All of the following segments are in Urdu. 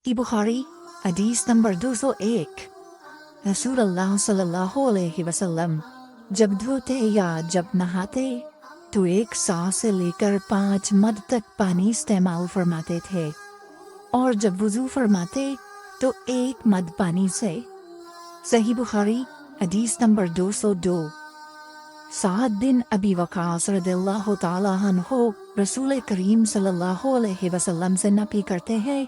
بخاری حدیث نمبر 201۔ رسول اللہ صلی اللہ علیہ وسلم جب دھوتے یا جب نہاتے تو 1 سا سے لے کر 5 مد تک پانی استعمال فرماتے تھے، اور جب وضو فرماتے تو 1 مد پانی سے۔ صحیح بخاری حدیث نمبر 202۔ سعد بن ابی وقاص رضی اللہ تعالیٰ عنہ رسول کریم صلی اللہ علیہ وسلم سے نقل کرتے ہیں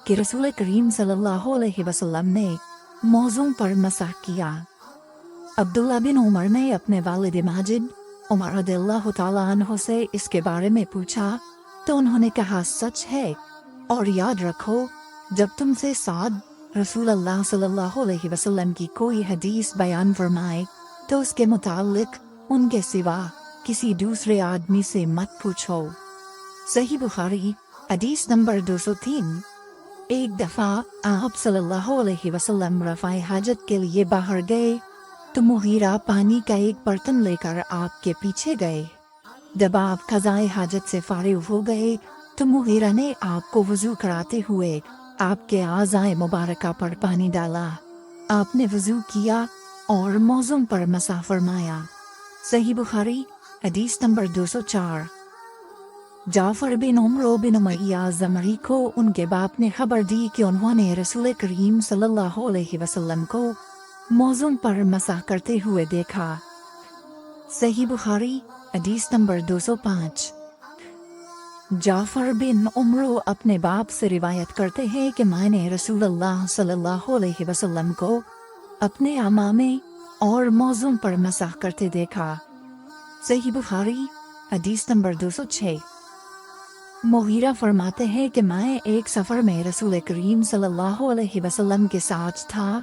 کہ رسول کریم صلی اللہ علیہ وسلم نے موضوع پر مسح کیا۔ عبداللہ بن عمر نے اپنے والد ماجد عمر رضی اللہ تعالیٰ عنہ سے اس کے بارے میں پوچھا تو انہوں نے کہا سچ ہے، اور یاد رکھو جب تم سے سعد رسول اللہ صلی اللہ علیہ وسلم کی کوئی حدیث بیان فرمائے تو اس کے متعلق ان کے سوا کسی دوسرے آدمی سے مت پوچھو۔ صحیح بخاری حدیث نمبر 203۔ ایک دفعہ آپ صلی اللہ علیہ وسلم رفع حاجت کے لیے باہر گئے تو مغیرہ پانی کا ایک برتن لے کر آپ کے پیچھے گئے۔ جب آپ قضائے حاجت سے فارغ ہو گئے تو مغیرہ نے آپ کو وضو کراتے ہوئے آپ کے اعضائے مبارکہ پر پانی ڈالا۔ آپ نے وضو کیا اور موضوع پر مسح فرمایا۔ صحیح بخاری حدیث نمبر 204۔ جعفر بن عمرو بن امیہ زمری کو ان کے باپ نے خبر دی کہ انہوں نے رسول کریم صلی اللہ علیہ وسلم کو موضوع پر مسح کرتے ہوئے دیکھا۔ صحیح بخاری حدیث نمبر 205۔ جعفر بن عمرو اپنے باپ سے روایت کرتے ہیں کہ میں نے رسول اللہ صلی اللہ علیہ وسلم کو اپنے عمامے اور موضوع پر مسح کرتے دیکھا۔ صحیح بخاری حدیث نمبر 206۔ مغیرہ فرماتے ہیں کہ میں ایک سفر میں رسول کریم صلی اللہ علیہ وسلم کے ساتھ تھا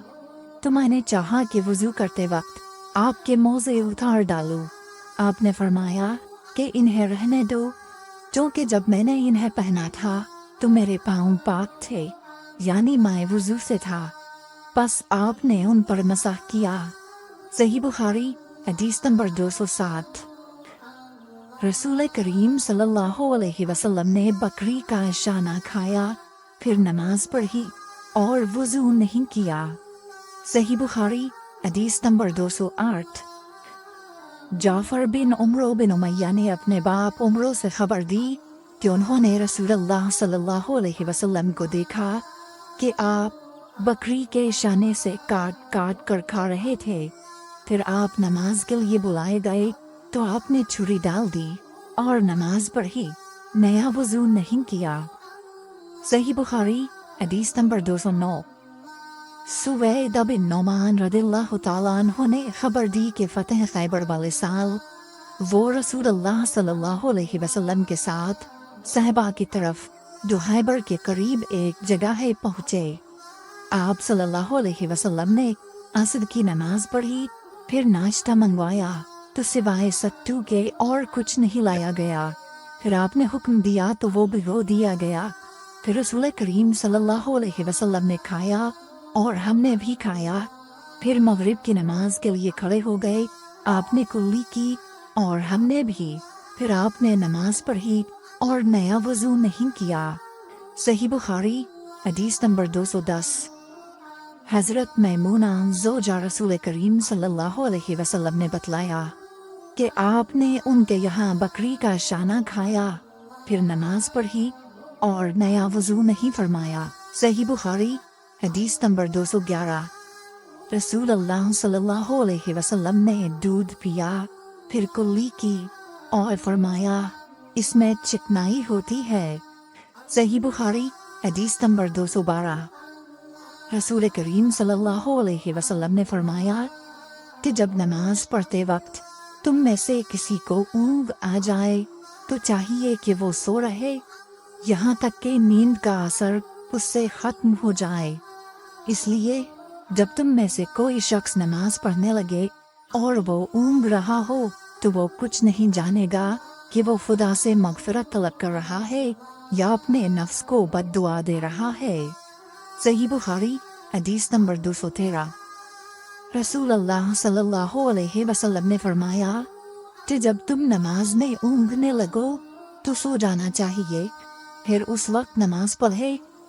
تو میں نے چاہا کہ وضو کرتے وقت آپ کے موزے اتار ڈالوں۔ آپ نے فرمایا کہ انہیں رہنے دو، چونکہ جب میں نے انہیں پہنا تھا تو میرے پاؤں پاک تھے، یعنی میں وضو سے تھا، پس آپ نے ان پر مسح کیا۔ صحیح بخاری حدیث نمبر 207۔ رسول کریم صلی اللہ علیہ وسلم نے بکری کا شانہ کھایا، پھر نماز پڑھی اور وضو نہیں کیا۔ صحیح بخاری حدیث نمبر 208۔ جعفر بن عمرو بن امیہ نے اپنے باپ عمرو سے خبر دی کہ انہوں نے رسول اللہ صلی اللہ علیہ وسلم کو دیکھا کہ آپ بکری کے شانے سے کاٹ کاٹ کر کھا رہے تھے۔ پھر آپ نماز کے لیے بلائے گئے تو آپ نے چھری ڈال دی اور نماز پڑھی، نیا وضو نہیں کیا۔ صحیح بخاری حدیث نمبر 209۔ سوید بن نعمان رضی اللہ تعالیٰ عنہ نے خبر دی کہ فتح خیبر والے سال وہ رسول اللہ صلی اللہ علیہ وسلم کے ساتھ صحابہ کی طرف خیبر کے قریب ایک جگہ پہنچے۔ آپ صلی اللہ علیہ وسلم نے عصر کی نماز پڑھی، پھر ناشتہ منگوایا تو سوائے ستو کے اور کچھ نہیں لایا گیا۔ پھر آپ نے حکم دیا تو وہ بھگو دیا گیا۔ پھر رسول کریم صلی اللہ علیہ وسلم نے کھایا اور ہم نے بھی کھایا۔ پھر مغرب کی نماز کے لیے کھڑے ہو گئے، آپ نے کلی کی اور ہم نے بھی۔ پھر آپ نے نماز پڑھی اور نیا وضو نہیں کیا۔ صحیح بخاری حدیث نمبر 210۔ حضرت میمونہ زوجہ رسول کریم صلی اللہ علیہ وسلم نے بتلایا کہ آپ نے ان کے یہاں بکری کا شانہ کھایا، پھر نماز پڑھی اور نیا وضو نہیں فرمایا۔ صحیح بخاری حدیث نمبر 211۔ رسول اللہ صلی اللہ علیہ وسلم نے دودھ پیا، پھر کلی کی اور فرمایا اس میں چکنائی ہوتی ہے۔ صحیح بخاری حدیث نمبر 212۔ رسول کریم صلی اللہ علیہ وسلم نے فرمایا کہ جب نماز پڑھتے وقت تم میں سے کسی کو اونگ آ جائے تو چاہیے کہ وہ سو رہے یہاں تک کہ نیند کا اثر اس سے ختم ہو جائے۔ اس لیے جب تم میں سے کوئی شخص نماز پڑھنے لگے اور وہ اونگ رہا ہو تو وہ کچھ نہیں جانے گا کہ وہ خدا سے مغفرت طلب کر رہا ہے یا اپنے نفس کو بد دعا دے رہا ہے۔ صحیح بخاری حدیث نمبر 213۔ رسول اللہ صلی اللہ علیہ وسلم نے فرمایا کہ جب تم نماز میں اونگنے لگو تو سو جانا چاہیے، پھر اس وقت نماز پڑھے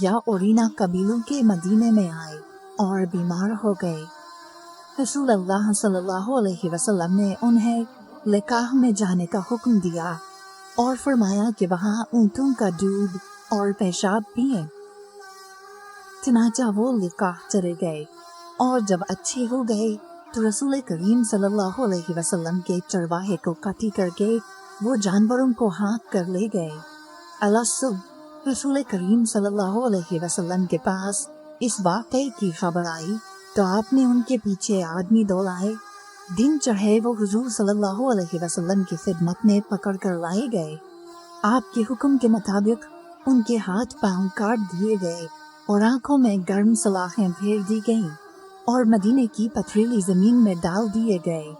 یا اورینا قبیلوں کے مدینے میں آئے اور بیمار ہو گئے۔ رسول اللہ صلی اللہ علیہ وسلم نے انہیں لقاح میں جانے کا حکم دیا اور فرمایا کہ وہاں اونٹوں کا دودھ اور پیشاب پئیں۔ چنانچہ وہ لقاح چلے گئے، اور جب اچھے ہو گئے تو رسول کریم صلی اللہ علیہ وسلم کے چرواہے کو قتل کر کے وہ جانوروں کو ہانک کر لے گئے۔ صبح رسول کریم صلی اللہ علیہ وسلم کے پاس اس واقعے کی خبر آئی تو آپ نے ان کے پیچھے آدمی دوڑائے۔ دن چڑھے وہ حضور صلی اللہ علیہ وسلم کی خدمت میں پکڑ کر لائے گئے۔ آپ کے حکم کے مطابق ان کے ہاتھ پاؤں کاٹ دیے گئے اور آنکھوں میں گرم سلاخیں پھیر دی گئیں اور مدینے کی پتھریلی زمین میں ڈال دیے گئے۔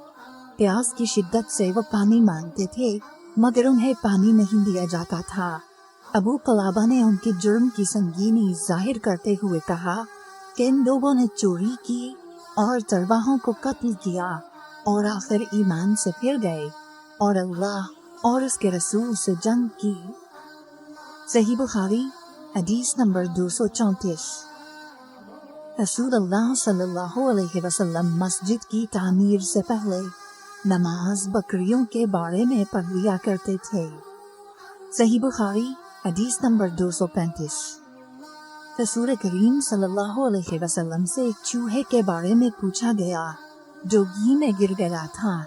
پیاس کی شدت سے وہ پانی مانگتے تھے مگر انہیں پانی نہیں دیا جاتا تھا۔ ابو قلابہ نے ان کے جرم کی سنگینی ظاہر کرتے ہوئے کہا کہ ان لوگوں نے چوری کی اور چرواہوں کو قتل کیا اور آخر ایمان سے پھر گئے اور اللہ اور اس کے رسول سے جنگ کی۔ صحیح بخاری حدیث نمبر 234۔ رسول اللہ صلی اللہ علیہ وسلم مسجد کی تعمیر سے پہلے نماز بکریوں کے بارے میں پڑھ لیا کرتے تھے۔ صحیح بخاری حدیث نمبر 235۔ رسول کریم صلی اللہ علیہ وسلم سے ایک چوہے کے بارے میں پوچھا گیا جو گھی میں گر گیا تھا۔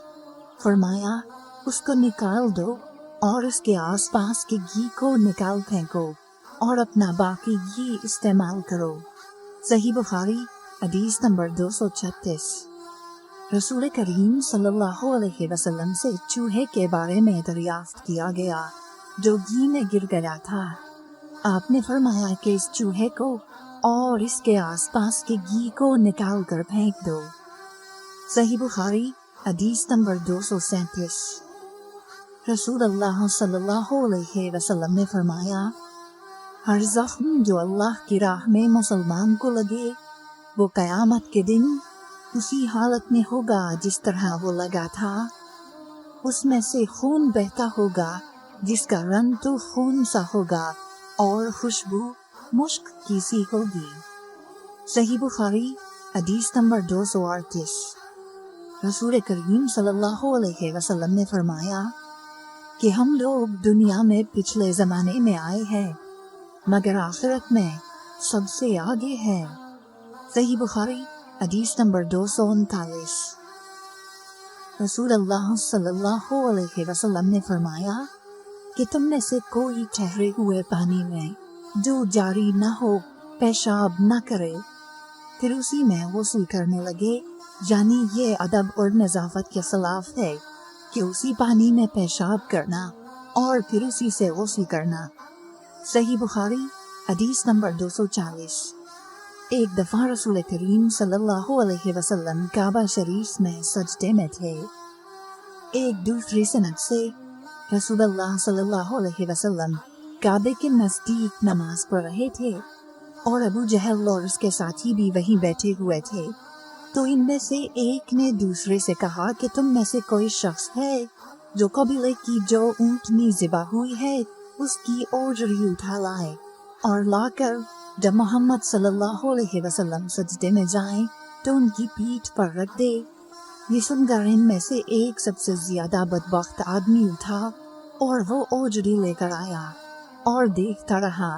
فرمایا اس کو نکال دو اور اس کے آس پاس کے گھی کو نکال پھینکو اور اپنا باقی گھی استعمال کرو۔ صحیح بخاری حدیث نمبر 236۔ رسول کریم صلی اللہ علیہ وسلم سے چوہے کے بارے میں دریافت کیا گیا جو گھی میں گر گیا تھا۔ آپ نے فرمایا کہ اس چوہے کو اور اس کے آس پاس کے گھی کو نکال کر پھینک دو۔ صحیح بخاری حدیث نمبر 237۔ رسول اللہ صلی اللہ علیہ وسلم نے فرمایا ہر زخم جو اللہ کی راہ میں مسلمان کو لگے وہ قیامت کے دن اسی حالت میں ہوگا جس طرح وہ لگا تھا۔ اس میں سے خون بہتا ہوگا جس کا رنگ تو خون سا ہوگا اور خوشبو مشک کی سی ہوگی۔ صحیح بخاری حدیث نمبر 238۔ رسول کریم صلی اللہ علیہ وسلم نے فرمایا کہ ہم لوگ دنیا میں پچھلے زمانے میں آئے ہیں مگر آخرت میں سب سے آگے ہیں۔ صحیح بخاری حدیث نمبر 239۔ رسول اللہ صلی اللہ علیہ وسلم نے فرمایا کہ تم میں سے کوئی ٹھہرے ہوئے پانی میں جو جاری نہ ہو پیشاب نہ کرے پھر اسی میں غسل کرنے لگے، یعنی یہ ادب اور نظافت کے خلاف ہے کہ اسی پانی میں پیشاب کرنا اور پھر اسی سے غسل کرنا۔ صحیح بخاری حدیث نمبر 240۔ ایک دفعہ رسول کریم صلی اللہ علیہ وسلم کعبہ شریف میں سجدے میں تھے۔ ایک دوسری سند سے رسول اللہ صلی اللہ علیہ وسلم کعبے کے نزدیک نماز پڑھ رہے تھے اور ابو جہل اور اس کے ساتھی بھی وہیں بیٹھے ہوئے تھے، تو ان میں سے ایک نے دوسرے سے کہا کہ تم میں سے کوئی شخص ہے جو قبیلے کی جو اونٹنی ذبح ہوئی ہے اس کی اوجری اٹھا لائے اور لا کر جب محمد صلی اللہ علیہ وسلم سجدے میں جائیں تو ان کی پیٹھ پر رکھ دے۔ یہ سن کر ان میں سے ایک سب سے زیادہ بدبخت آدمی اٹھا اور وہ اوجری لے کر آیا اور دیکھتا رہا۔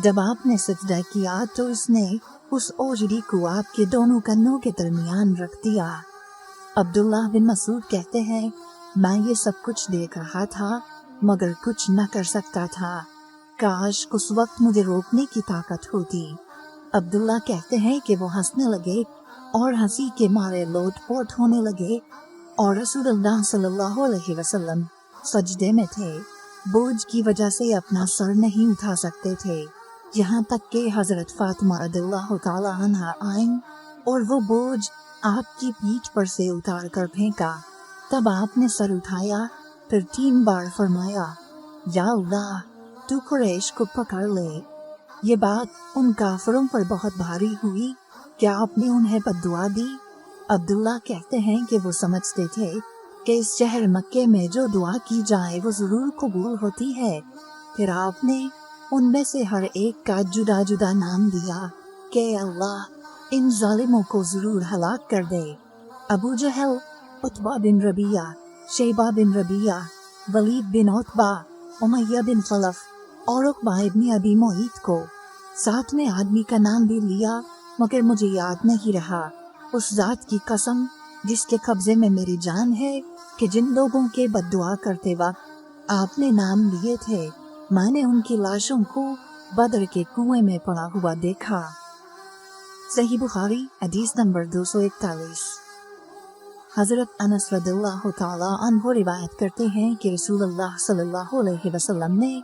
جب آپ نے سجدہ کیا تو اس نے اس اوجری کو آپ کے دونوں کنوں کے درمیان رکھ دیا۔ عبداللہ بن مسعود کہتے ہیں میں یہ سب کچھ دیکھ رہا تھا مگر کچھ نہ کر سکتا تھا، کاش اس وقت مجھے روکنے کی طاقت ہوتی۔ عبداللہ کہتے ہیں کہ وہ ہنسنے لگے اور ہنسی کے مارے لوٹ پوٹ ہونے لگے اور رسول اللہ صلی اللہ علیہ وسلم سجدے میں تھے، بوجھ کی وجہ سے اپنا سر نہیں اٹھا سکتے تھے، یہاں تک کہ حضرت فاطمہ رضی اللہ تعالی عنہا آئیں اور وہ بوجھ آپ کی پیٹھ پر سے اتار کر پھینکا۔ تب آپ نے سر اٹھایا، پھر 3 بار فرمایا یا اللہ تو قریش کو پکڑ لے۔ یہ بات ان کافروں پر بہت بھاری ہوئی کہ آپ نے انہیں بددعا دی۔ عبداللہ کہتے ہیں کہ وہ سمجھتے تھے کہ اس شہر مکے میں جو دعا کی جائے وہ ضرور قبول ہوتی ہے، پھر آپ نے ان میں سے ہر ایک کا جدا جدا نام دیا کہ اللہ ان ظالموں کو ضرور ہلاک کر دے۔ ابو جہل، عتبہ بن ربیعہ، شیبہ بن ربیعہ، ولید بن عتبہ، امیہ بن خلف اور عقبہ ابن ابی معیط کو 7ویں آدمی کا نام بھی لیا، مگر مجھے یاد نہیں رہا۔ اس ذات کی قسم جس کے قبضے میں میری جان ہے کہ جن لوگوں کے بد دعا کرتے وقت آپ نے نام لیے تھے، میں نے ان کی لاشوں کو بدر کے کنویں میں پڑا ہوا دیکھا۔ صحیح بخاری حدیث نمبر 241۔ حضرت انس رضی اللہ تعالی عنہ روایت کرتے ہیں کہ رسول اللہ صلی اللہ علیہ وسلم نے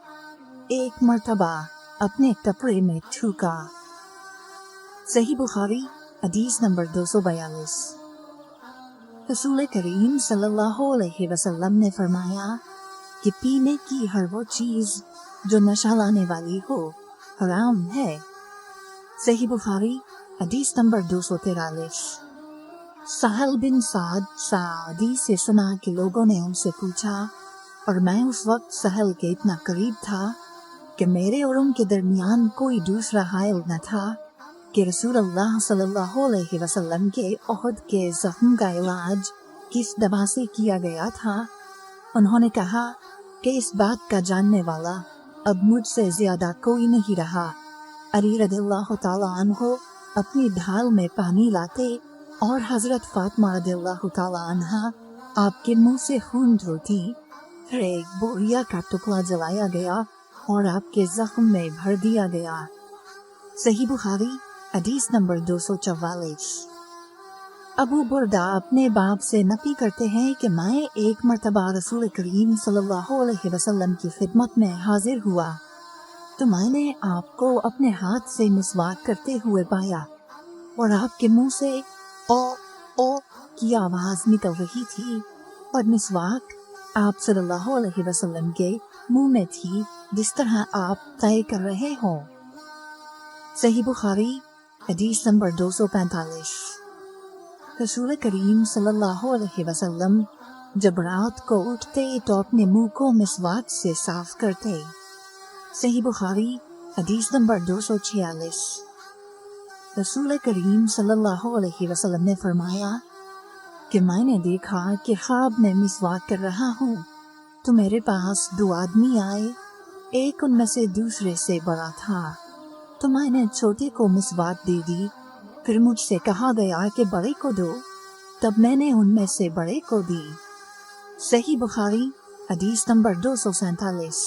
ایک مرتبہ اپنے کپڑے میں تھوکا۔ صحیح بخاری حدیث نمبر 242۔ رسول کریم صلی اللہ علیہ وسلم نے فرمایا کہ پینے کی ہر وہ چیز جو نشہ لانے والی ہو حرام ہے۔ صحیح بخاری حدیث نمبر 243۔ سہل بن سعد سعدی سے سنا کہ لوگوں نے ان سے پوچھا، اور میں اس وقت سہل کے اتنا قریب تھا کہ میرے اور ان کے درمیان کوئی دوسرا حائل نہ تھا، کہ رسول اللہ صلی اللہ علیہ وسلم کے احد کے زخم کا علاج کس دوا سے کیا گیا تھا؟ انہوں نے کہا کہ اس بات کا جاننے والا اب مجھ سے زیادہ کوئی نہیں رہا۔ علی رضی اللہ تعالی عنہ اپنی ڈھال میں پانی لاتے اور حضرت فاطمہ رضی اللہ تعالی عنہ آپ کے منہ سے خون دھوتی، پھر ایک بوریا کا ٹکڑا جلایا گیا اور آپ کے زخم میں بھر دیا گیا۔ صحیح بخاری حدیث نمبر 244۔ ابو بردہ اپنے باپ سے نقل کرتے ہیں کہ میں ایک مرتبہ رسول کریم صلی اللہ علیہ وسلم کی خدمت میں حاضر ہوا تو میں نے آپ کو اپنے ہاتھ سے مسواک کرتے ہوئے پایا، اور آپ کے منہ سے او کی آواز نکل رہی تھی، اور مسواک آپ صلی اللہ علیہ وسلم کے منہ میں تھی جس طرح آپ طے کر رہے ہوں۔ صحیح بخاری حدیث نمبر 245۔ رسول کریم صلی اللہ علیہ وسلم جب رات کو اٹھتے تو اپنے منہ کو مسواک سے صاف کرتے۔ صحیح بخاری حدیث نمبر 246۔ رسول کریم صلی اللہ علیہ وسلم نے فرمایا کہ میں نے دیکھا کہ خواب میں مسواک کر رہا ہوں تو میرے پاس 2 آدمی آئے، ایک ان میں سے دوسرے سے بڑا تھا، تو میں نے چھوٹے کو مسواک دے دی، پھر مجھ سے کہا گیا کہ بڑے کو دو، تب میں نے ان میں سے بڑے کو دی۔ صحیح بخاری حدیث نمبر 247۔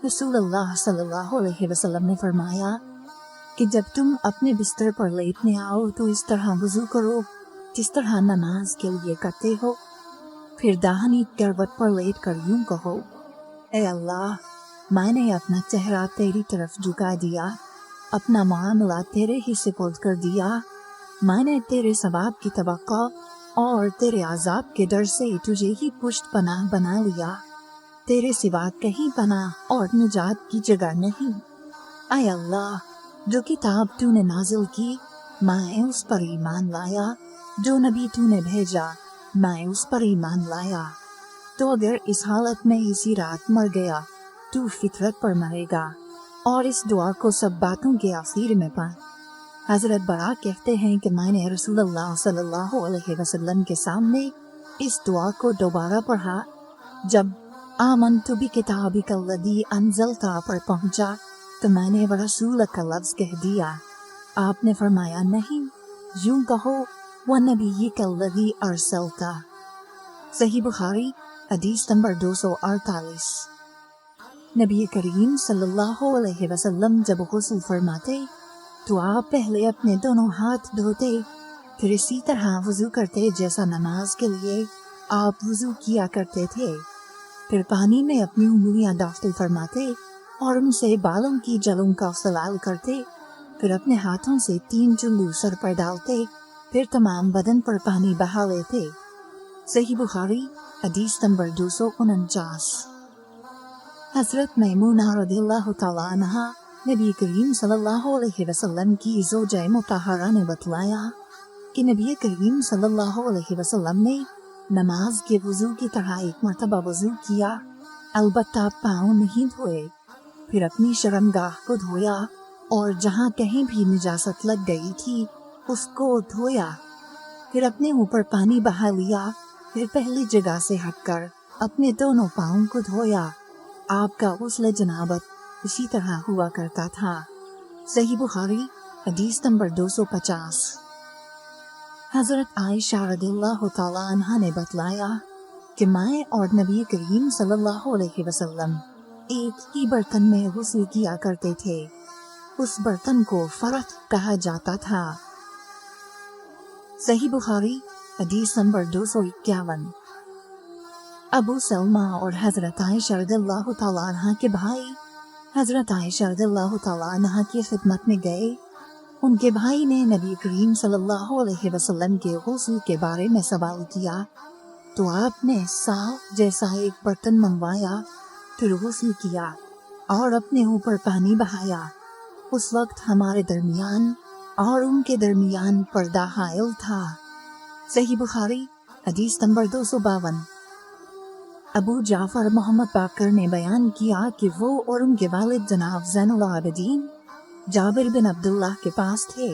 رسول اللہ صلی اللہ علیہ وسلم نے فرمایا کہ جب تم اپنے بستر پر لیٹنے آؤ تو اس طرح وضو کرو جس طرح نماز کے لیے کرتے ہو، پھر داہنی کروٹ پر لیٹ کر یوں کہو، اے اللہ، میں نے اپنا چہرہ تیری طرف جھکا دیا، اپنا معاملہ تیرے ہی سپرد کر دیا، میں نے تیرے ثواب کی توقع اور تیرے عذاب کے ڈر سے تجھے ہی پشت پناہ بنا لیا، تیرے سوا کہیں پناہ اور نجات کی جگہ نہیں۔ اے اللہ، جو کتاب تو نے نازل کی میں اس پر ایمان لایا، جو نبی تو نے بھیجا میں اس پر ایمان لایا، تو اگر اس حالت میں اسی رات مر گیا تو فطرت پر مرے گا، اور اس دعا کو سب باتوں کے آخر میں پڑھ۔ حضرت برا کہتے ہیں کہ میں نے رسول اللہ صلی اللہ علیہ وسلم کے سامنے اس دعا کو دوبارہ پڑھا جب آمنت بکتابک الذی انزلت پر پہنچا تو میں نے ورسولک کا لفظ کہہ دیا۔ آپ نے فرمایا نہیں، یوں کہو ونبیک الذی ارسلت۔ صحیح بخاری حدیث نمبر 248۔ نبی کریم صلی اللہ علیہ وسلم جب غسل فرماتے تو آپ پہلے اپنے دونوں ہاتھ دھوتے، پھر اسی طرح وضو کرتے جیسا نماز کے لیے آپ وضو کیا کرتے تھے، پھر پانی میں اپنی انگلیاں داخل فرماتے اور ان سے بالوں کی جڑوں کا سلال کرتے، پھر اپنے ہاتھوں سے 3 چلو سر پر ڈالتے، پھر تمام بدن پر پانی بہا لیتے۔ صحیح بخاری حدیث نمبر 249۔ حضرت میمونہ رضی اللہ تعالیٰ عنہا نبی کریم صلی اللہ علیہ وسلم کی زوجہ مطہرہ نے بتلایا کہ نبی کریم صلی اللہ علیہ وسلم نے نماز کے وضو کی طرح ایک مرتبہ وضو کیا، البتہ پاؤں نہیں دھوئے، پھر اپنی شرمگاہ کو دھویا اور جہاں کہیں بھی نجاست لگ گئی تھی اس کو دھویا، پھر اپنے اوپر پانی بہا لیا، پھر پہلی جگہ سے ہٹ کر اپنے دونوں پاؤں کو دھویا۔ آپ کا غسل جنابت اسی طرح ہوا کرتا تھا۔ صحیح بخاری حدیث نمبر 250۔ حضرت عائشہ رضی اللہ تعالی عنہ نے بتلایا کہ میں اور نبی کریم صلی اللہ علیہ وسلم ایک ہی برتن میں غسل کیا کرتے تھے، اس برتن کو فرق کہا جاتا تھا۔ صحیح بخاری حدیث نمبر 251۔ ابو سلمہ اور حضرت عائشہ رضی اللہ تعالی عنہ کے بھائی حضرت عائشہ رضی اللہ تعالی عنہ کی خدمت میں گئے۔ ان کے بھائی نے نبی کریم صلی اللہ علیہ وسلم کے غسل کے بارے میں سوال کیا تو آپ نے صاف جیسا ایک برتن منگوایا، پھر غسل کیا اور اپنے اوپر پانی بہایا۔ اس وقت ہمارے درمیان اور ان کے درمیان پردہ حائل تھا۔ صحیح بخاری حدیث نمبر 252۔ ابو جعفر محمد باقر نے بیان کیا کہ وہ اور ان کے والد جناب زین العابدین جابر بن عبداللہ کے پاس تھے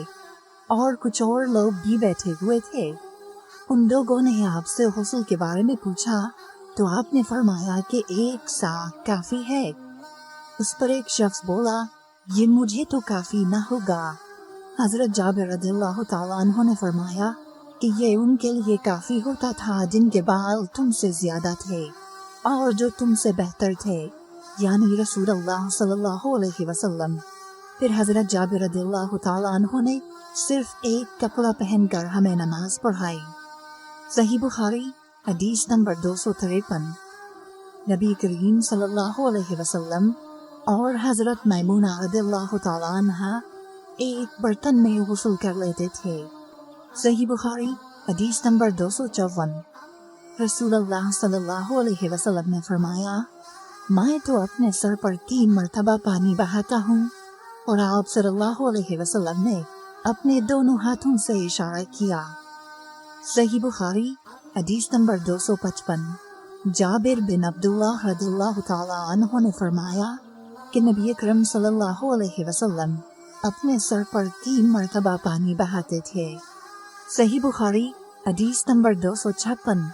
اور کچھ اور لوگ بھی بیٹھے ہوئے تھے۔ ان لوگوں نے آپ سے غسل کے بارے میں پوچھا تو آپ نے فرمایا کہ ایک سا کافی ہے۔ اس پر ایک شخص بولا یہ مجھے تو کافی نہ ہوگا۔ حضرت جابر رضی اللہ تعالیٰ عنہ نے فرمایا کہ یہ ان کے لیے کافی ہوتا تھا جن کے بال تم سے زیادہ تھے اور جو تم سے بہتر تھے، یعنی رسول اللہ صلی اللہ علیہ وسلم۔ پھر حضرت جابر رضی اللہ تعالیٰ عنہ نے صرف ایک کپڑا پہن کر ہمیں نماز پڑھائی۔ صحیح بخاری حدیث نمبر 253۔ نبی کریم صلی اللہ علیہ وسلم اور حضرت میمونہ رضی اللہ تعالیٰ عنہ ایک برتن میں غسل کر لیتے تھے۔ صحیح بخاری حدیث نمبر 254۔ رسول اللہ صلی اللہ علیہ وسلم نے فرمایا میں تو اپنے سر پر 3 مرتبہ پانی بہاتا ہوں، اور آپ صلی اللہ علیہ وسلم نے اپنے دونوں ہاتھوں سے اشارہ کیا۔ صحیح بخاری حدیث نمبر 255۔ جابر بن عبداللہ رضی اللہ تعالی عنہ نے فرمایا کہ نبی اکرم صلی اللہ علیہ وسلم اپنے سر پر 3 مرتبہ پانی بہاتے تھے۔ صحیح بخاری حدیث نمبر 256۔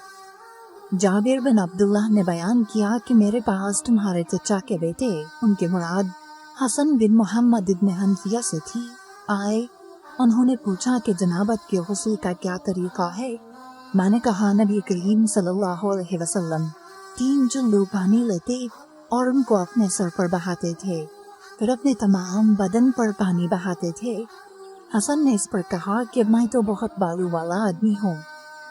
جابر بن عبداللہ نے بیان کیا کہ میرے پاس تمہارے چچا کے بیٹے، ان کے مراد حسن بن محمد ابن حنفیہ سے تھی، آئے۔ انہوں نے پوچھا کہ جنابت کے غسل کا کیا طریقہ ہے؟ میں نے کہا نبی کریم صلی اللہ علیہ وسلم 3 چلو پانی لیتے اور ان کو اپنے سر پر بہاتے تھے، پھر اپنے تمام بدن پر پانی بہاتے تھے۔ حسن نے اس پر کہا کہ میں تو بہت بالوں والا آدمی ہوں۔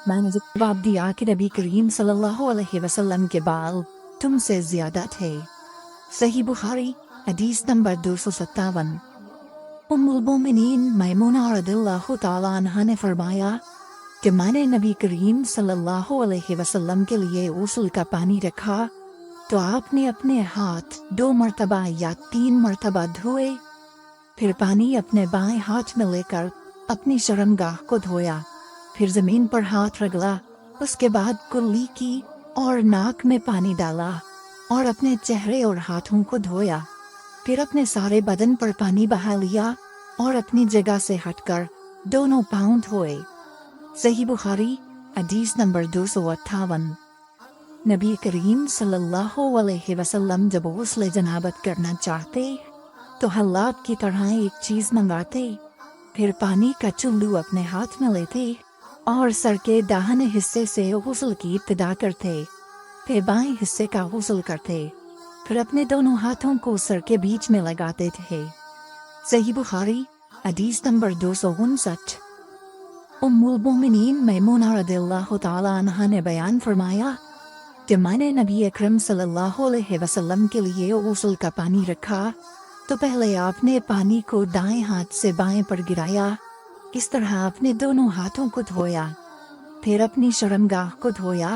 میں نے جواب دیا کہ نبی کریم صلی اللہ علیہ وسلم کے بال تم سے زیادہ تھے۔ صحیح بخاری حدیث نمبر 257۔ ام المومنین میمونہ رضی اللہ تعالی عنہا نے فرمایا کہ میں نے نبی کریم صلی اللہ علیہ وسلم کے لیے غسل کا پانی رکھا تو آپ نے اپنے ہاتھ 2 مرتبہ یا 3 مرتبہ دھوئے، پھر پانی اپنے بائیں ہاتھ میں لے کر اپنی شرمگاہ کو دھویا، پھر زمین پر ہاتھ رگلا، اس کے بعد کلی کی اور ناک میں پانی ڈالا اور اپنے چہرے اور ہاتھوں کو دھویا، پھر اپنے سارے بدن پر پانی بہا لیا اور اپنی جگہ سے ہٹ کر دونوں پاؤں دھوئے۔ صحیح بخاری حدیث نمبر 258۔ نبی کریم صلی اللہ علیہ وسلم جب غسل جنابت کرنا چاہتے تو حلاب کی طرح ایک چیز منگاتے، پھر پانی کا چلو اپنے ہاتھ میں لیتے اور سر کے داہنے حصے سے غسل کی ابتدا کرتے، پھر بائیں حصے کا غسل کرتے، پھر اپنے دونوں ہاتھوں کو سر کے بیچ میں لگاتے تھے۔ صحیح بخاری حدیث نمبر 259۔ ام المومنین میمونہ رضی اللہ تعالی عنہا نے بیان فرمایا کہ میں نے نبی اکرم صلی اللہ علیہ وسلم کے لیے غسل کا پانی رکھا تو پہلے آپ نے پانی کو دائیں ہاتھ سے بائیں پر گرایا، اس طرح اپنے دونوں ہاتھوں کو دھویا، پھر اپنی شرمگاہ کو دھویا،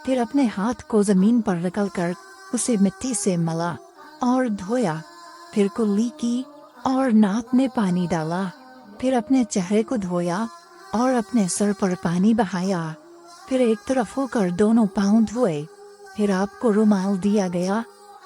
پھر اپنے ہاتھ کو زمین پر رگڑ کر اسے مٹی سے ملا اور دھویا، پھر کلی کی اور ناک میں پانی ڈالا، پھر اپنے چہرے کو دھویا اور اپنے سر پر پانی بہایا، پھر ایک طرف ہو کر دونوں پاؤں دھوئے، پھر آپ کو رومال دیا گیا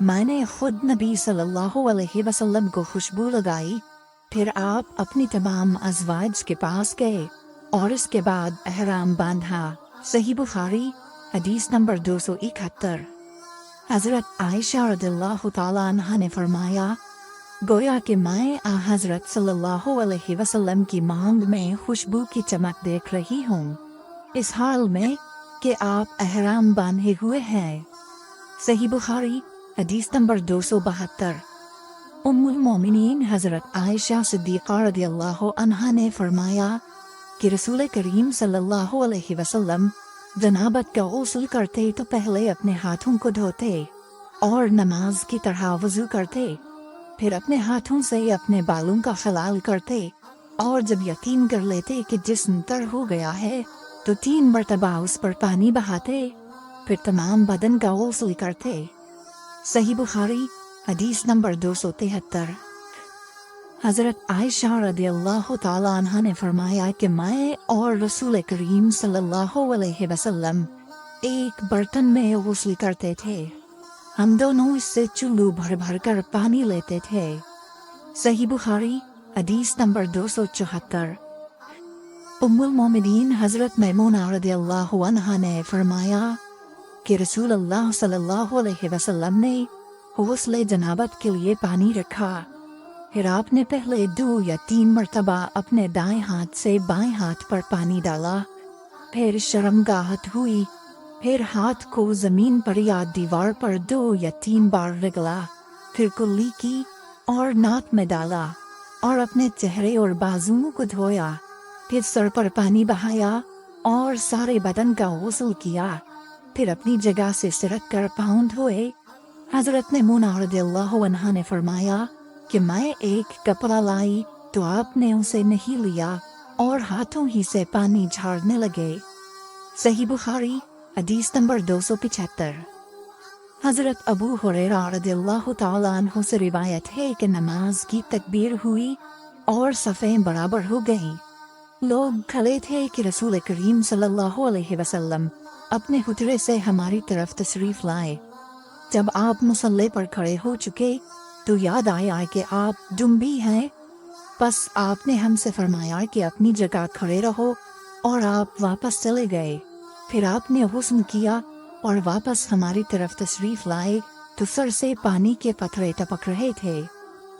میں نے خود نبی صلی اللہ علیہ وسلم کو خوشبو لگائی، پھر آپ اپنی تمام ازواج کے پاس گئے اور اس کے بعد احرام باندھا۔ صحیح بخاری حدیث نمبر 271۔ حضرت عائشہ رضی اللہ تعالیٰ عنہ نے فرمایا، گویا کہ میں حضرت صلی اللہ علیہ وسلم کی مانگ میں خوشبو کی چمک دیکھ رہی ہوں، اس حال میں کہ آپ احرام باندھے ہوئے ہیں۔ صحیح بخاری حدیث نمبر 272۔ ام المومنین حضرت عائشہ صدیقہ رضی اللہ عنہا نے فرمایا کہ رسول کریم صلی اللہ علیہ وسلم جنابت کا غسل کرتے تو پہلے اپنے ہاتھوں کو دھوتے اور نماز کی طرح وضو کرتے، پھر اپنے ہاتھوں سے اپنے بالوں کا خلال کرتے، اور جب یقین کر لیتے کہ جسم تر ہو گیا ہے تو 3 مرتبہ اس پر پانی بہاتے، پھر تمام بدن کا غسل کرتے۔ صحیح بخاری حدیث نمبر 273۔ حضرت عائشہ رضی اللہ تعالیٰ عنہ نے فرمایا کہ میں اور رسول کریم صلی اللہ علیہ وسلم ایک برتن میں غسل کرتے تھے، ہم دونوں اس سے چلو بھر بھر کر پانی لیتے تھے۔ صحیح بخاری حدیث نمبر 274۔ ام المومنین حضرت میمونہ رضی اللہ عنہا نے فرمایا کہ رسول اللہ صلی اللہ علیہ وسلم نے غسل جنابت کے لیے پانی رکھا، پھر آپ نے پہلے 2 یا 3 مرتبہ اپنے دائیں ہاتھ سے بائیں ہاتھ پر پانی ڈالا، پھر شرمگاہٹ ہوئی، پھر ہاتھ کو زمین پر یا دیوار پر 2 یا 3 بار رگلا، پھر کلی کی اور ناک میں ڈالا اور اپنے چہرے اور بازوؤں کو دھویا، پھر سر پر پانی بہایا اور سارے بدن کا غسل کیا، پھر اپنی جگہ سے سرک کر پاؤں دھوئے۔ حضرت میمونہ رضی اللہ عنہا نے فرمایا کہ میں ایک کپڑا لائی تو آپ نے اسے نہیں لیا اور ہاتھوں ہی سے پانی جھاڑنے لگے۔ صحیح بخاری حدیث نمبر 275۔ حضرت ابو ہریرہ رضی اللہ تعالیٰ عنہ سے روایت ہے کہ نماز کی تکبیر ہوئی اور صفیں برابر ہو گئیں، لوگ کھڑے تھے کہ رسول کریم صلی اللہ علیہ وسلم اپنے حجرے سے ہماری طرف تشریف لائے۔ جب آپ مصلی پر کھڑے ہو چکے تو یاد آیا کہ آپ جنبی ہیں، پس آپ نے ہم سے فرمایا کہ اپنی جگہ کھڑے رہو، اور آپ واپس چلے گئے۔ پھر آپ نے غسل کیا اور واپس ہماری طرف تشریف لائے تو سر سے پانی کے قطرے ٹپک رہے تھے۔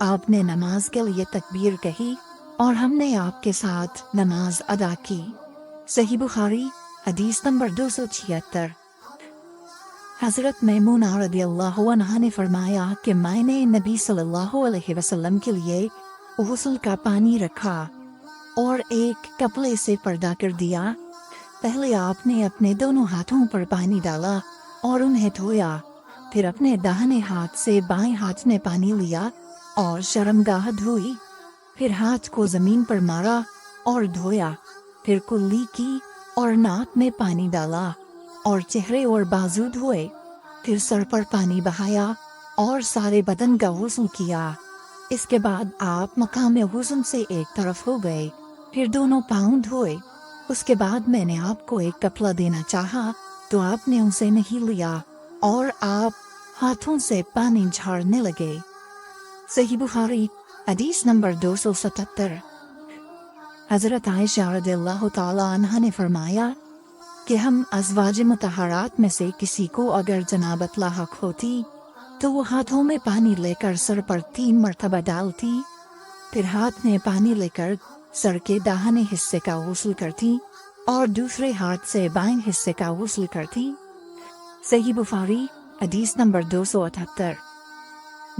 آپ نے نماز کے لیے تکبیر کہی اور ہم نے آپ کے ساتھ نماز ادا کی۔ صحیح بخاری حدیث نمبر 276۔ حضرت میمونہ رضی اللہ عنہا نے فرمایا کہ میں نے نبی صلی اللہ علیہ وسلم کے لیے غسل کا پانی رکھا اور ایک کپڑے سے پردہ کر دیا، پہلے آپ نے اپنے دونوں ہاتھوں پر پانی ڈالا اور انہیں دھویا، پھر اپنے داہنے ہاتھ سے بائیں ہاتھ میں پانی لیا اور شرمگاہ دھوئی، پھر ہاتھ کو زمین پر مارا اور دھویا، پھر کلی کی اور ناک میں پانی ڈالا اور چہرے اور بازو دھوئے، پھر سر پر پانی بہایا اور سارے بدن کا غسل کیا۔ اس کے بعد آپ مقام غسل سے ایک طرف ہو گئے، پھر دونوں پاؤں دھوئے۔ اس کے بعد میں نے آپ کو ایک کپڑا دینا چاہا تو آپ نے اسے نہیں لیا اور آپ ہاتھوں سے پانی جھاڑنے لگے۔ صحیح بخاری حدیث نمبر 277۔ حضرت عائشہ رضی اللہ تعالیٰ عنہا نے فرمایا کہ ہم ازواج مطہرات میں سے کسی کو اگر جنابت لاحق ہوتی تو وہ ہاتھوں میں پانی لے کر سر پر 3 مرتبہ ڈالتی، پھر ہاتھ میں پانی لے کر سر کے داہنے حصے کا غسل کرتی اور دوسرے ہاتھ سے بائیں حصے کا غسل کرتی۔ صحیح بخاری حدیث نمبر 278۔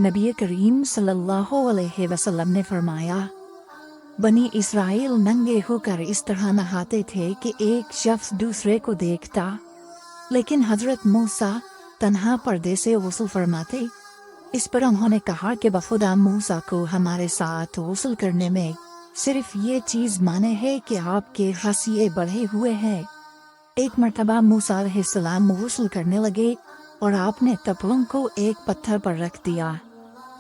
نبی کریم صلی اللہ علیہ وسلم نے فرمایا، بنی اسرائیل ننگے ہو کر اس طرح نہاتے تھے کہ ایک شخص دوسرے کو دیکھتا، لیکن حضرت موسیٰ تنہا پردے سے غسل فرماتے۔ اس پر انہوں نے کہا کہ بخدا موسیٰ کو ہمارے ساتھ غسل کرنے میں صرف یہ چیز مانے ہے کہ آپ کے حصیے بڑھے ہوئے ہیں۔ ایک مرتبہ موسیٰ علیہ السلام غسل کرنے لگے اور آپ نے کپڑوں کو ایک پتھر پر رکھ دیا،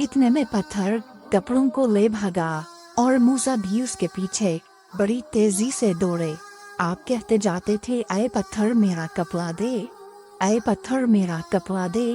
اتنے میں پتھر کپڑوں کو لے بھاگا اور موسیٰ بھی اس کے پیچھے بڑی تیزی سے دوڑے۔ آپ کہتے جاتے تھے، اے پتھر میرا کپڑا دے، اے پتھر میرا کپڑا دے۔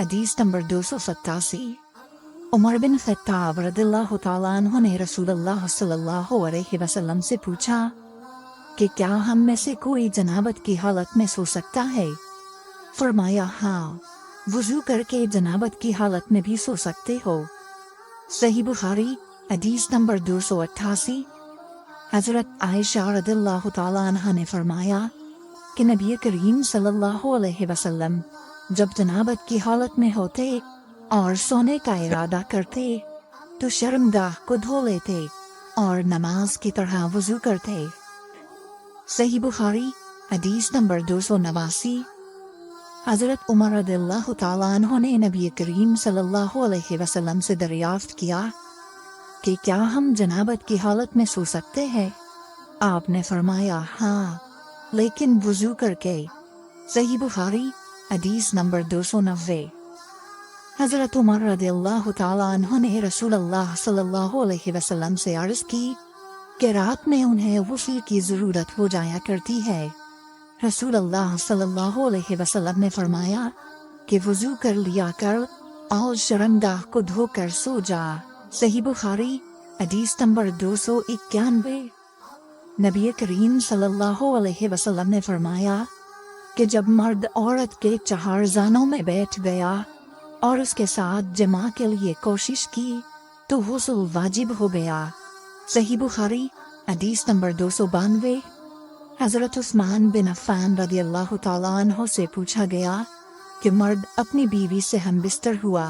حدیث نمبر 287۔ عمر بن خطاب رضی اللہ تعالیٰ عنہ نے رسول اللہ صلی اللہ علیہ وسلم سے پوچھا کہ کیا ہم میں سے کوئی جنابت کی حالت میں سو سکتا ہے؟ فرمایا ہاں، وضو کر کے جنابت کی حالت میں بھی سو سکتے ہو۔ صحیح بخاری حدیث نمبر 288۔ حضرت عائشہ رضی اللہ تعالیٰ عنہ نے فرمایا کہ نبی کریم صلی اللہ علیہ وسلم جب جنابت کی حالت میں ہوتے اور سونے کا ارادہ کرتے تو شرمگاہ کو دھو لیتے اور نماز کی طرح وضو کرتے۔ صحیح بخاری حدیث نمبر 289۔ حضرت عمر رضی اللہ تعالیٰ عنہ نے نبی کریم صلی اللہ علیہ وسلم سے دریافت کیا کہ کیا ہم جنابت کی حالت میں سو سکتے ہیں؟ آپ نے فرمایا ہاں، لیکن وضو کر کے۔ صحیح بخاری حدیث نمبر 290۔ حضرت عمر رضی اللہ تعالیٰ عنہ نے رسول اللہ صلی اللہ علیہ وسلم سے عرض کی کہ رات میں انہیں غسل کی ضرورت ہو جایا کرتی ہے۔ رسول اللہ صلی اللہ علیہ وسلم نے فرمایا کہ وضو کر لیا کر اور شرمگاہ کو دھو کر سو جا۔ صحیح بخاری حدیث نمبر 291۔ نبی کریم صلی اللہ علیہ وسلم نے فرمایا کہ جب مرد عورت کے چہار زانوں میں بیٹھ گیا اور اس کے ساتھ جماع کے لیے کوشش کی تو غسل واجب ہو گیا۔ صحیح بخاری حدیث نمبر 292۔ حضرت عثمان بن عفان رضی اللہ تعالیٰ عنہ سے پوچھا گیا کہ مرد اپنی بیوی سے ہم بستر ہوا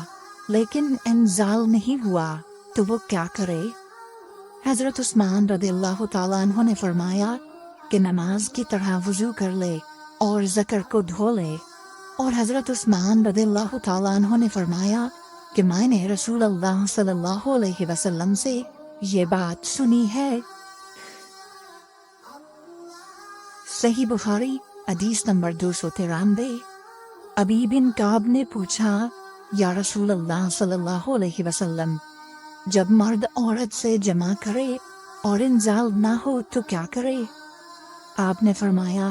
لیکن انزال نہیں ہوا تو وہ کیا کرے؟ حضرت عثمان رضی اللہ تعالیٰ عنہ نے فرمایا کہ نماز کی طرح وضو کر لے اور ذکر کو دھو لے۔ اور حضرت عثمان رضی اللہ تعالیٰ عنہ نے فرمایا کہ میں نے رسول اللہ صلی اللہ علیہ وسلم سے یہ بات سنی ہے۔ صحیح بخاری حدیث نمبر 293۔ ابی بن کعب نے پوچھا یا رسول اللہ صلی اللہ علیہ وسلم، جب مرد عورت سے جماع کرے اور انزال نہ ہو تو کیا کرے؟ آپ نے فرمایا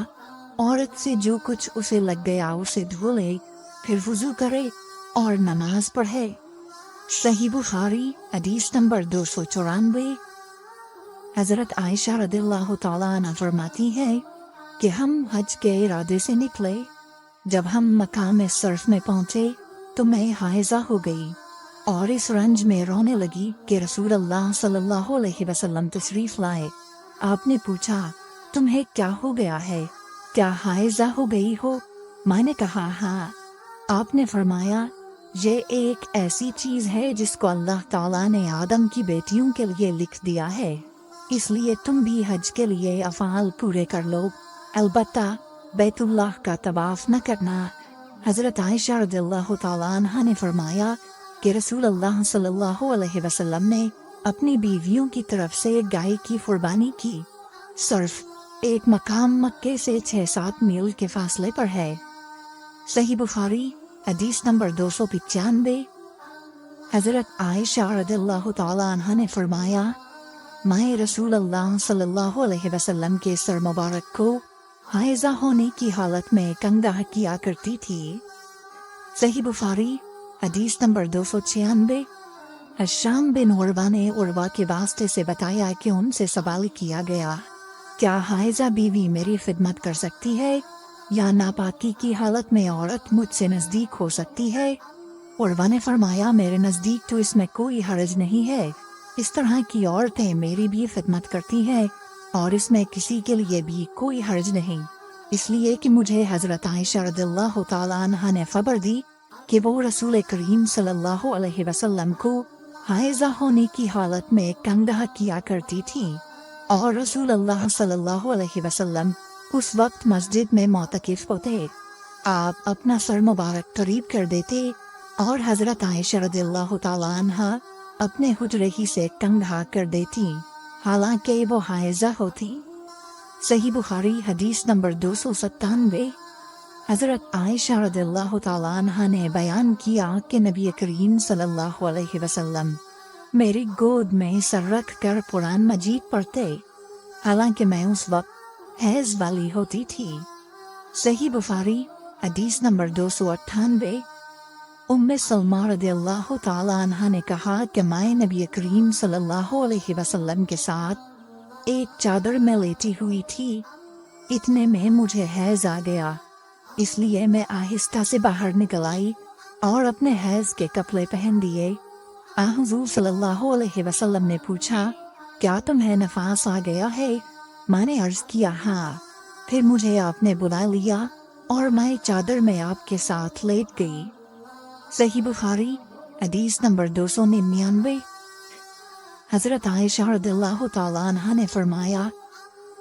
عورت سے جو کچھ اسے لگ گیا اسے دھو لے، پھر وضو کرے اور نماز پڑھے۔ صحیح بخاری حدیث نمبر 294۔ حضرت عائشہ رضی اللہ تعالیٰ عنہ فرماتی ہے کہ ہم حج کے ارادے سے نکلے، جب ہم مقام صرف میں پہنچے تو میں حائضہ ہو گئی اور اس رنج میں رونے لگی کہ رسول اللہ صلی اللہ علیہ وسلم تشریف لائے۔ آپ نے پوچھا تمہیں کیا ہو گیا ہے؟ کیا حائضہ ہو گئی ہو؟ میں نے کہا ہاں۔ آپ نے فرمایا یہ ایک ایسی چیز ہے جس کو اللہ تعالیٰ نے آدم کی بیٹیوں کے لیے لکھ دیا ہے، اس لیے تم بھی حج کے لیے افعال پورے کر لو، البتہ بیت اللہ کا طواف نہ کرنا۔ حضرت عائشہ رضی اللہ تعالیٰ عنہ نے فرمایا کہ رسول اللہ صلی اللہ علیہ وسلم نے اپنی بیویوں کی طرف سے گائے کی قربانی کی۔ صرف ایک مقام مکے سے 6-7 میل کے فاصلے پر ہے۔ صحیح بخاری حدیث نمبر 295۔ حضرت عائشہ رضی اللہ تعالیٰ عنہ نے فرمایا میں رسول اللہ صلی اللہ علیہ وسلم کے سر مبارک کو حائضہ ہونے کی حالت میں کنگھا کیا کرتی تھی۔ صحیح بخاری حدیث نمبر 296۔ ہشام بن عروہ نے عروہ کے واسطے سے بتایا کہ ان سے سوال کیا گیا کیا حائضہ بیوی میری خدمت کر سکتی ہے یا ناپاکی کی حالت میں عورت مجھ سے نزدیک ہو سکتی ہے؟ عروہ نے فرمایا میرے نزدیک تو اس میں کوئی حرج نہیں ہے، اس طرح کی عورتیں میری بھی خدمت کرتی ہیں اور اس میں کسی کے لیے بھی کوئی حرج نہیں، اس لیے کہ مجھے حضرت عائشہ رضی اللہ تعالیٰ عنہ نے خبر دی کہ وہ رسول کریم صلی اللہ علیہ وسلم کو حائضہ ہونے کی حالت میں کنگھا کیا کرتی تھی اور رسول اللہ صلی اللہ علیہ وسلم اس وقت مسجد میں معتکف ہوتے۔ آپ اپنا سر مبارک قریب کر دیتے اور حضرت عائشہ رضی اللہ تعالیٰ عنہ اپنے حجرے ہی سے کنگھا کر دیتی حالانکہ وہ حائضہ ہوتی۔ صحیح بخاری حدیث نمبر 297۔ حضرت عائشہ رضی اللہ تعالیٰ عنہ نے بیان کیا کہ نبی کریم صلی اللہ علیہ وسلم میری گود میں سر رکھ کر قرآن مجید پڑھتے حالانکہ میں اس وقت حیض والی ہوتی تھی۔ صحیح بخاری حدیث نمبر 298۔ سلمہ رضی اللہ تعالیٰ عنہ نے کہا کہ میں نبی کریم صلی اللہ علیہ وسلم کے ساتھ ایک چادر میں لیٹی ہوئی تھی، اتنے میں مجھے حیض آ گیا، اس لیے میں آہستہ سے باہر نکل آئی اور اپنے حیض کے کپڑے پہن دیے۔ حضور صلی اللہ علیہ وسلم نے پوچھا، کیا تمہیں نفاس آ گیا ہے؟ میں نے عرض کیا ہاں۔ پھر مجھے آپ نے بلا لیا اور میں چادر میں آپ کے ساتھ لیٹ گئی۔ صحیح بخاری حدیث نمبر 299۔ حضرت عائشہ رضی اللہ تعالیٰ عنہ نے فرمایا،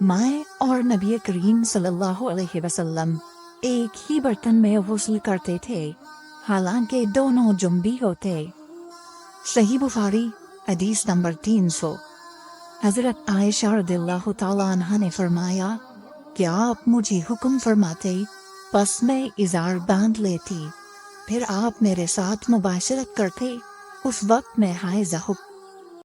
میں اور نبی کریم صلی اللہ علیہ وسلم ایک ہی برتن میں غسل کرتے تھے، حالانکہ دونوں جنبی ہوتے۔ صحیح بخاری حدیث نمبر 300۔ حضرت عائشہ رضی اللہ تعالیٰ عنہ نے فرمایا کہ آپ مجھے حکم فرماتے، پس میں ازار باندھ لیتی، پھر آپ میرے ساتھ مباشرت کرتے، اس وقت میں حائضہ